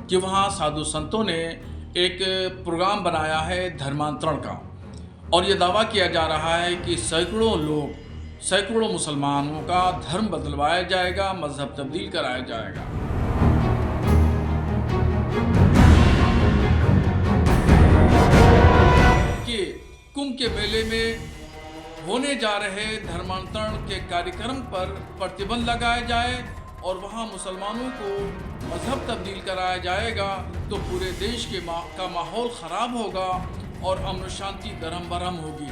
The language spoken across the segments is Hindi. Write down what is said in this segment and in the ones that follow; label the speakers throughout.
Speaker 1: कि वहाँ साधु संतों ने एक प्रोग्राम बनाया है धर्मांतरण का, और ये दावा किया जा रहा है कि सैकड़ों मुसलमानों का धर्म बदलवाया जाएगा, मजहब तब्दील कराया जाएगा। कि कुंभ के मेले में होने जा रहे धर्मांतरण के कार्यक्रम पर प्रतिबंध लगाया जाए और वहां मुसलमानों को मजहब तब्दील कराया जाएगा तो पूरे देश का माहौल खराब होगा और अमन शांति दरहम बरहम होगी।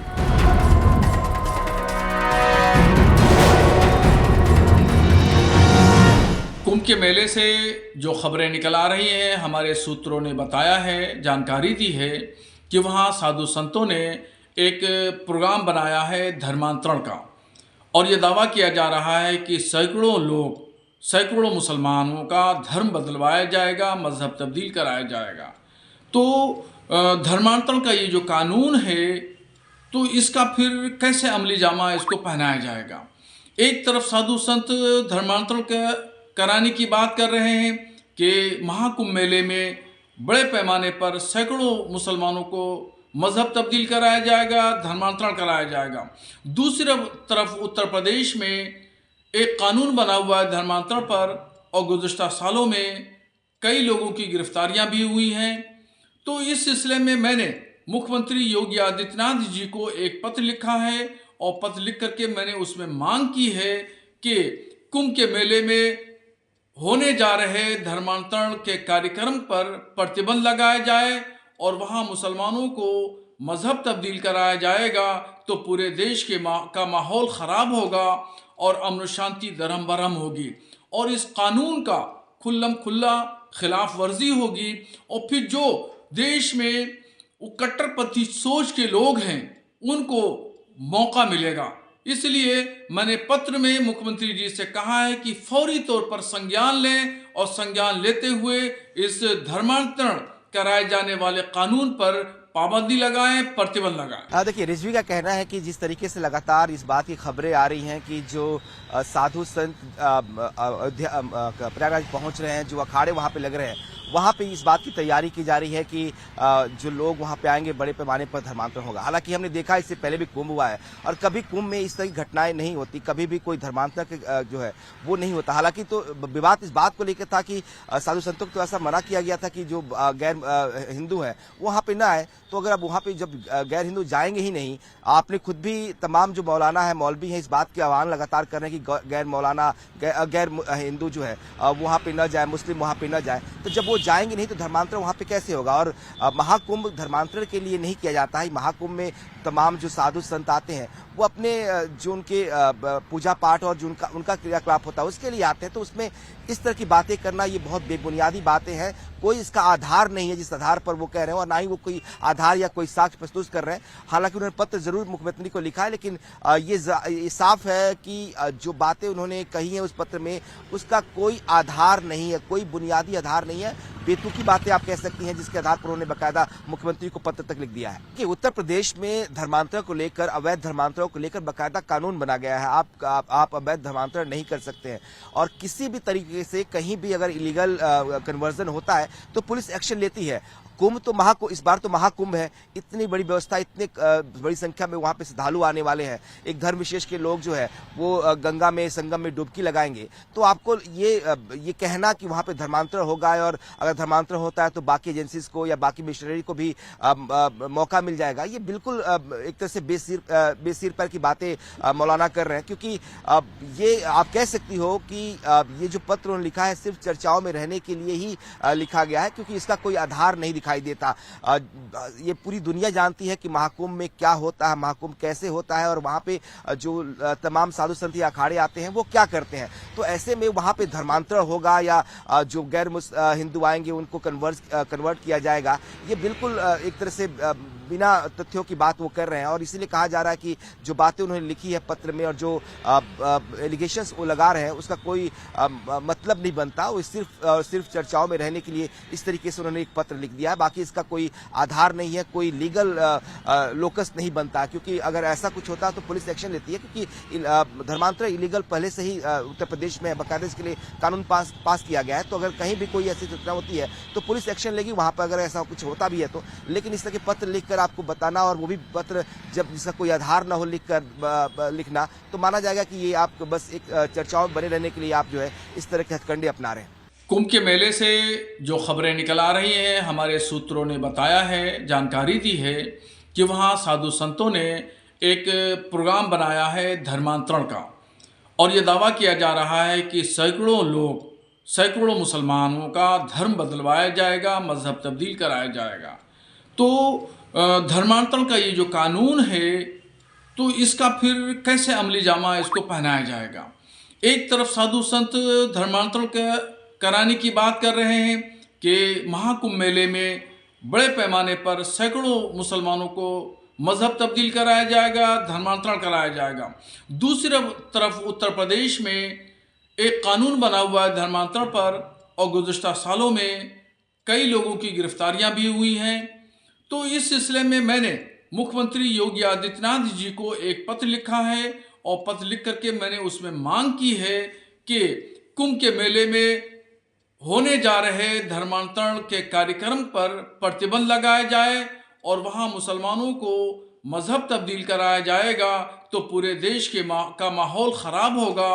Speaker 1: कुंभ के मेले से जो खबरें निकल आ रही हैं, हमारे सूत्रों ने बताया है, जानकारी दी है कि वहाँ साधु संतों ने एक प्रोग्राम बनाया है धर्मांतरण का, और ये दावा किया जा रहा है कि सैकड़ों मुसलमानों का धर्म बदलवाया जाएगा, मजहब तब्दील कराया जाएगा। तो धर्मांतरण का ये जो कानून है, तो इसका फिर कैसे अमली जामा इसको पहनाया जाएगा। एक तरफ साधु संत धर्मांतरण कराने की बात कर रहे हैं कि महाकुंभ मेले में बड़े पैमाने पर सैकड़ों मुसलमानों को मजहब तब्दील कराया जाएगा, धर्मांतरण कराया जाएगा। दूसरी तरफ उत्तर प्रदेश में एक कानून बना हुआ है धर्मांतरण पर, और गुज़िश्ता सालों में कई लोगों की गिरफ्तारियां भी हुई हैं। तो इस सिलसिले में मैंने मुख्यमंत्री योगी आदित्यनाथ जी को एक पत्र लिखा है, और पत्र लिख करके मैंने उसमें मांग की है कि कुंभ के मेले में होने जा रहे धर्मांतरण के कार्यक्रम पर प्रतिबंध लगाया जाए और वहाँ मुसलमानों को मजहब तब्दील कराया जाएगा तो पूरे देश का माहौल ख़राब होगा और अमन शांति दरहम बरहम होगी, और इस कानून का खुल्लम खुल्ला खिलाफ वर्जी होगी। और फिर जो देश में कट्टरपंथी सोच के लोग हैं उनको मौका मिलेगा। इसलिए मैंने पत्र में मुख्यमंत्री जी से कहा है कि फौरी तौर पर संज्ञान लें, और संज्ञान लेते हुए इस धर्मांतरण कराए जाने वाले कानून पर पाबंदी लगाएं, प्रतिबंध लगाएं।
Speaker 2: देखिए, रिजवी का कहना है कि जिस तरीके से लगातार इस बात की खबरें आ रही हैं कि जो साधु संत प्रयागराज पहुंच रहे हैं, जो अखाड़े वहां पे लग रहे हैं, वहां पे इस बात की तैयारी की जा रही है कि जो लोग वहां पे आएंगे बड़े पैमाने पर धर्मांतरण होगा। हालांकि हमने देखा इससे पहले भी कुंभ हुआ है और कभी कुंभ में इस तरह की घटनाएं नहीं होती, कभी भी कोई धर्मांतरण जो है वो नहीं होता। हालांकि तो विवाद इस बात को लेकर था कि साधु संतों को तो ऐसा मना किया गया था कि जो गैर हिंदू है वहां पे ना आए। तो अगर अब वहां पे जब गैर हिंदू जाएंगे ही नहीं, आपने खुद भी तमाम जो मौलाना है, मौलवी हैं, इस बात के आह्वान लगातार कर रहे हैं कि गैर हिंदू जो है वहां पे न जाए, मुस्लिम वहां पे न जाए। तो जब वो जाएंगे नहीं तो धर्मांतरण वहां पे कैसे होगा। और महाकुंभ धर्मांतरण के लिए नहीं किया जाता है। महाकुंभ में तमाम जो साधु संत आते हैं वो अपने जो उनके पूजा पाठ और जो उनका क्रियाकलाप होता है उसके लिए आते हैं। तो उसमें इस तरह की बातें करना ये बहुत बेबुनियादी बातें हैं। कोई इसका आधार नहीं है जिस आधार पर वो कह रहे हैं, और ना ही वो कोई आधार या कोई साक्ष्य प्रस्तुत कर रहे हैं। हालांकि उन्होंने पत्र जरूर मुख्यमंत्री को लिखा है, लेकिन ये साफ है कि जो बातें उन्होंने कही है उस पत्र में उसका कोई आधार नहीं है, कोई बुनियादी आधार नहीं है। बेतुकी बातें आप कह सकती हैं जिसके आधार पर उन्होंने बाकायदा मुख्यमंत्री को पत्र तक लिख दिया है कि उत्तर प्रदेश में धर्मांतरण को लेकर, अवैध धर्मांतरण को लेकर बाकायदा कानून बना गया है। आप अवैध धर्मांतरण नहीं कर सकते हैं, और किसी भी तरीके से कहीं भी अगर इलीगल कन्वर्जन होता है तो पुलिस एक्शन लेती है। कुंभ तो इस बार तो महाकुंभ है, इतनी बड़ी व्यवस्था, इतने बड़ी संख्या में वहां पे श्रद्धालु आने वाले हैं। एक धर्म विशेष के लोग जो है वो गंगा में, संगम में डुबकी लगाएंगे। तो आपको ये कहना कि वहां पे धर्मांतरण होगा और अगर धर्मांतरण होता है तो बाकी एजेंसीज को या बाकी मिशनरी को भी मौका मिल जाएगा, ये बिल्कुल एक तरह से बेसिर पर की बातें मौलाना कर रहे हैं। क्योंकि ये आप कह सकती हो कि ये जो पत्र उन्होंने लिखा है सिर्फ चर्चाओं में रहने के लिए ही लिखा गया है, क्योंकि इसका कोई आधार नहीं दिखाई देता। ये पूरी दुनिया जानती है कि महाकुंभ में क्या होता है, महाकुंभ कैसे होता है, और वहां पे जो तमाम साधु संत अखाड़े आते हैं वो क्या करते हैं। तो ऐसे में वहां पे धर्मांतरण होगा या जो गैर हिंदू आएंगे उनको कन्वर्ट किया जाएगा, ये बिल्कुल एक तरह से बिना तथ्यों की बात वो कर रहे हैं और इसीलिए कहा जा रहा है कि जो बातें उन्होंने लिखी है पत्र में और जो एलिगेशंस वो लगा रहे हैं उसका कोई मतलब नहीं बनता। वो सिर्फ चर्चाओं में रहने के लिए इस तरीके से उन्होंने एक पत्र लिख दिया है। बाकी इसका कोई आधार नहीं है, कोई लीगल लोकस नहीं बनता, क्योंकि अगर ऐसा कुछ होता तो पुलिस एक्शन लेती है, क्योंकि धर्मांतरण इलीगल पहले से ही उत्तर प्रदेश में बाकायदा इसके लिए कानून पास किया गया है। तो अगर कहीं भी कोई ऐसी घटना होती है तो पुलिस एक्शन लेगी वहां पर, अगर ऐसा कुछ होता भी है तो। लेकिन इस तरह के पत्र लिखकर आपको बताना, और वो भी पत्र जब जिसका कोई आधार ना हो लिखना, तो माना जाएगा कि ये आप बस एक चर्चाओं में बने रहने के लिए आप जो है इस तरह के हथकंडे अपना रहे हैं।
Speaker 1: कुंभ के मेले से जो खबरें निकल आ रही हैं, हमारे सूत्रों ने बताया है, जानकारी दी है कि वहाँ साधु संतों ने एक प्रोग्राम बनाया है धर्मांतरण का, और ये दावा किया जा रहा है कि सैकड़ों मुसलमानों का धर्म बदलवाया जाएगा, मजहब तब्दील कराया जाएगा। तो धर्मांतरण का ये जो कानून है, तो इसका फिर कैसे अमली जामा इसको पहनाया जाएगा। एक तरफ साधु संत धर्मांतरण कराने की बात कर रहे हैं कि महाकुंभ मेले में बड़े पैमाने पर सैकड़ों मुसलमानों को मजहब तब्दील कराया जाएगा, धर्मांतरण कराया जाएगा। दूसरी तरफ उत्तर प्रदेश में एक कानून बना हुआ है धर्मांतरण पर, और गुज़श्ता सालों में कई लोगों की गिरफ्तारियां भी हुई हैं। तो इस सिलसिले में मैंने मुख्यमंत्री योगी आदित्यनाथ जी को एक पत्र लिखा है, और पत्र लिख करके मैंने उसमें मांग की है कि कुंभ के मेले में होने जा रहे धर्मांतरण के कार्यक्रम पर प्रतिबंध लगाया जाए, और वहाँ मुसलमानों को मजहब तब्दील कराया जाएगा तो पूरे देश का माहौल ख़राब होगा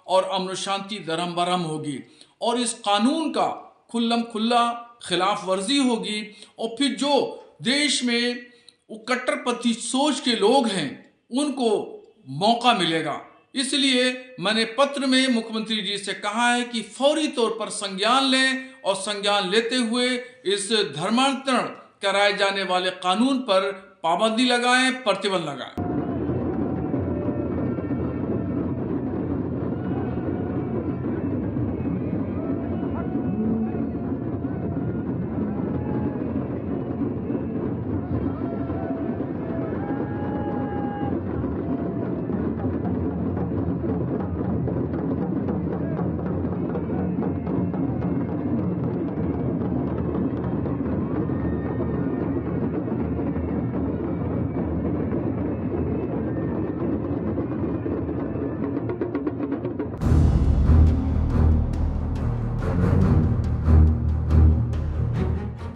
Speaker 1: और अमन शांति दरहम बरहम होगी, और इस कानून का खुल्ला खिलाफ वर्जी होगी। और फिर जो देश में कट्टरपंथी सोच के लोग हैं उनको मौका मिलेगा। इसलिए मैंने पत्र में मुख्यमंत्री जी से कहा है कि फौरी तौर पर संज्ञान लें, और संज्ञान लेते हुए इस धर्मांतरण कराए जाने वाले कानून पर पाबंदी लगाएं, प्रतिबंध लगाएं।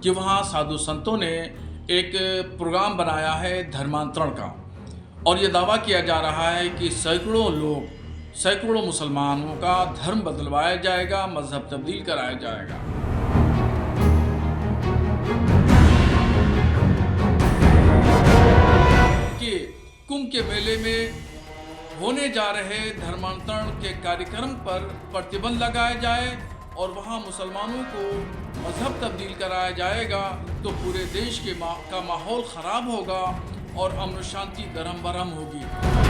Speaker 1: कि वहाँ साधु संतों ने एक प्रोग्राम बनाया है धर्मांतरण का, और ये दावा किया जा रहा है कि सैकड़ों मुसलमानों का धर्म बदलवाया जाएगा, मजहब तब्दील कराया जाएगा। कि कुंभ के मेले में होने जा रहे धर्मांतरण के कार्यक्रम पर प्रतिबंध लगाया जाए, और वहाँ मुसलमानों को मजहब तब्दील कराया जाएगा तो पूरे देश का माहौल ख़राब होगा और अमन शांति दरहम बरहम होगी।